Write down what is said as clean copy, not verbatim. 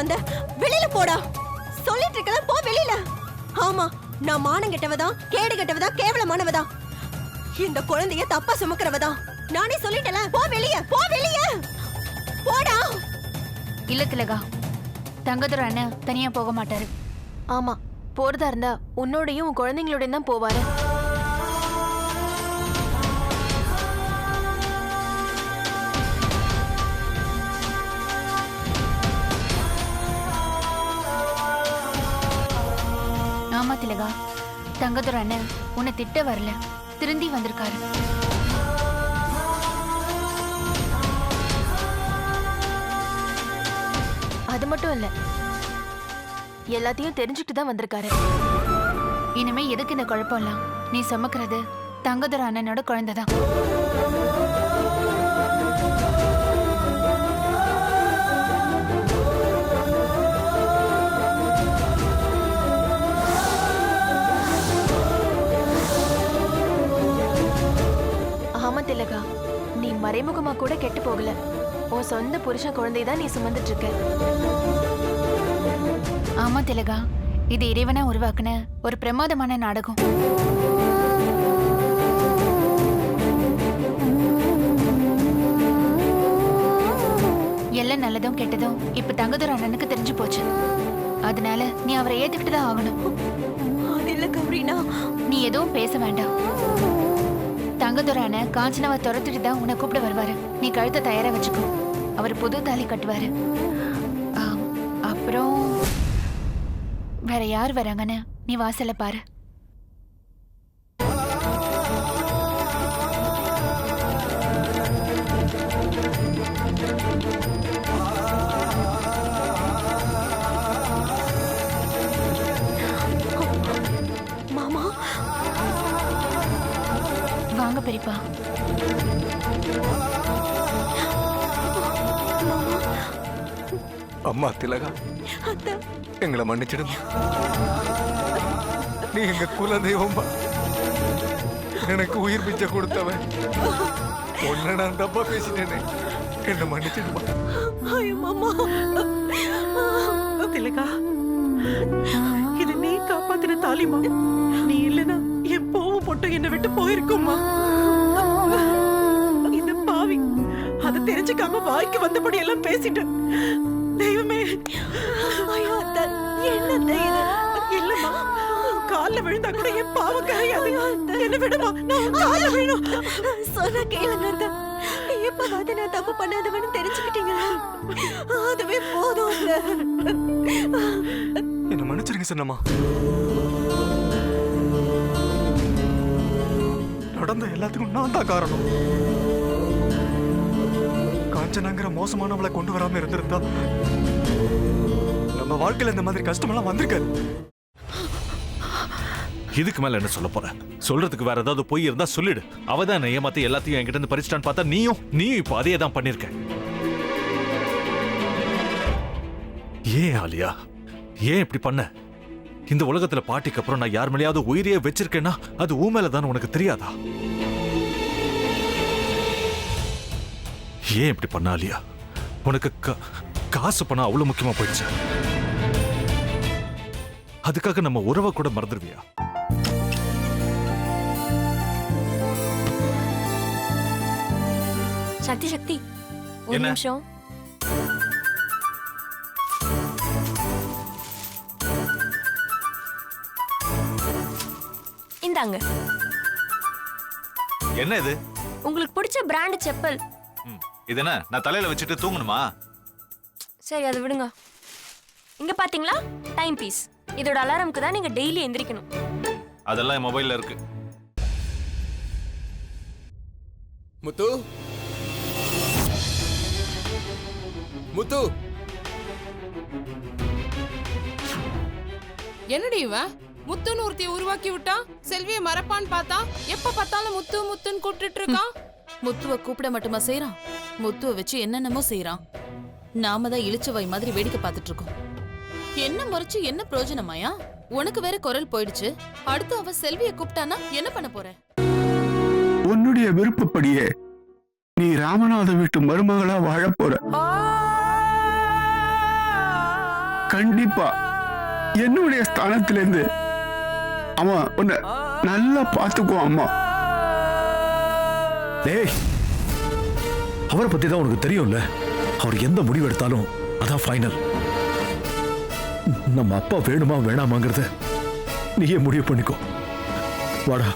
வந்த? வெளியில போடா. சொல்லிட்டு இருக்கல, போ வெளியில. ஆமா, நான் மானம் கெட்டவதா, கேடு கெட்டவதா, கேவலமானவதா, இந்த குழந்தைய தப்பா சுமக்கிறவதா. நானே சொல்லிட்டல, போ வெளிய, போ வெளிய, போடா. இல்ல திலகா, தங்கதுரை அண்ணன் தனியா போக மாட்டாரு. ஆமா, போறதா இருந்தா உன்னோடையும் உன் குழந்தைங்களோடையும் தான் போவாரு. ஆமா திலகா, தங்கதுரை அண்ணன் உன்னை திட்ட வரல, திருந்தி வந்திருக்காரு. அது மட்டும் இல்ல, எல்லாத்தையும் தெரிஞ்சுக்கிட்டு தான் வந்திருக்காரு. இனிமே எதுக்கு இந்த குழப்பம்லாம்? நீ சுமக்கிறது தங்கதுரை அண்ணனோட குழந்தைதான். ஆமா திலகா, நீ மறைமுகமா கூட கெட்டு போகல. உன் சொந்த புருஷன் குழந்தைதான் நீ சுமந்துட்டு இருக்க. ஆமா திலகா, இது இறைவனா உருவாக்குன ஒரு பிரமாதமான நாடகம். எல்லாம் நல்லதும் கெட்டதும் இப்ப தங்கதுரை அண்ணனுக்கு தெரிஞ்சு போச்சு. அதனால நீ அவரை ஏத்துக்கிட்டு தான் ஆகணும். அது இல்ல கௌரினா, நீ எதுவும் பேச வேண்டாம். தங்கதுரை அண்ணன் காஞ்சனாவை துரத்துட்டு தான் உன்னை கூப்பிட வருவாரு. நீ கழுத்தை தயாரா வச்சுக்கோ. அவர் புது தாலி கட்டுவாரு. அப்புறம் வேற யார் வராங்கன்னு நீ வாசல்ல பாரு. மாமா வாங்க பெரியப்பா. அம்மா திலகா, எங்களை மன்னிச்சிடுமா. நீ எங்க குல தெய்வமா, எனக்கு உயிர் பிச்சை கொடுத்தவன். உன்னை நான் தப்பா பேசிட்டேனே, என்ன மன்னிச்சிடுமா. மாமா திலகா, இது நீ காப்பாத்தின தாலிமா. நீ இல்லனா என் போவும் மட்டும் என்னை விட்டு போயிருக்குமா. இந்த பாவி அதை தெரிஞ்சுக்காம வாய்க்கு வந்தபடி எல்லாம் பேசிட்டு. தெய்வமே, ஐயோ அத்தை, என்ன இல்லம்மா, கால்ல விழுந்தா கூட என் பாவம் கரையாது. என்ன விடுமா, நான் கால்ல விழும். சொன்ன கேளுங்க அத்தை. எப்பவாது நான் தப்பு பண்ணாதவன்னு தெரிஞ்சுக்கிட்டீங்களா? அதுவே போதும். என்ன மன்னிச்சிருங்க சொன்னம்மா. நடந்த எல்லாத்துக்கும் நான் தான் காரணம். காஞ்சனாங்கிற மோசமானவளை கொண்டு வராம இருந்திருந்தா நம்ம வாழ்க்கையில இந்த மாதிரி கஷ்டமெல்லாம் வந்திருக்காது. இதுக்கு மேல என்ன சொல்ல போற? சொல்றதுக்கு வேற ஏதாவது போய் இருந்தா சொல்லிடு. அவதான் ஏமாத்தி எல்லாத்தையும் என்கிட்ட இருந்து பறிச்சிட்டான்னு பார்த்தா நீயும் இப்ப அதே தான் பண்ணிருக்க. ஏன் ஆலியா, ஏன் இப்படி பண்ண? இந்த உலகத்துல பாட்டிக்கு அப்புறம் நான் யார் மேலேயாவது உயிரையே வச்சிருக்கேன்னா அது ஊ மேலதான் உனக்கு தெரியாதா? ஏன் இப்படி பண்ண ஆலியா? உனக்கு காசு பணம் அவ்வளவு முக்கியமா போயிடுச்சு. அதுக்காக நம்ம உறவை கூட மறந்துடுவியா? சக்தி சக்தி, ஒரு நிமிஷம். இந்தாங்க. என்ன இது? உங்களுக்கு பிடிச்ச பிராண்ட் செப்பல். இது என்ன, நான் தலையில வச்சுட்டு தூங்கணுமா? சரி, அதை விடுங்க. இங்க பாத்தீங்களா, டைம் பீஸ். இதோட அலாரம்க்கு தான் நீங்க டெய்லி எந்திரிக்கணும். அதெல்லாம் என் மொபைல்ல இருக்கு. முத்து, முத்து, என்னடி இவன் முத்துன்னு ஒருத்திய உருவாக்கி விட்டான். செல்வியை மறப்பான்னு பார்த்தா எப்ப பார்த்தாலும் முத்து முத்துன்னு கூப்பிட்டு இருக்கான். முத்துவ கூப்பிட மட்டுமா செய்யறான், முத்துவ வச்சு என்னென்னமோ செய்யறான். நாம தான் இளிச்சவாய் மாதிரி வேடிக்கை பார்த்துட்டு இருக்கோம். என்ன முறைச்சு என்ன பிரயோஜனமாயா? உனக்கு வேற குரல் போயிடுச்சு. அடுத்து அவ செல்விய கூப்பிட்டானா என்ன பண்ண போற? உன்னுடைய விருப்பப்படியே நீ ராமநாத வீட்டு மருமகளா வாழ போற. கண்டிப்பா என்னுடைய ஸ்தானத்திலிருந்து அவன் உன்னை நல்லா பார்த்துக்குவான் அம்மா. டேய், அவரை பத்தி தான் உனக்கு தெரியும்ல. அவர் எந்த முடிவு எடுத்தாலும் அதான் ஃபைனல். நம்ம அப்பா வேணுமா வேணாமாங்கிறத நீயே முடிவு பண்ணிக்கோ. வாடா.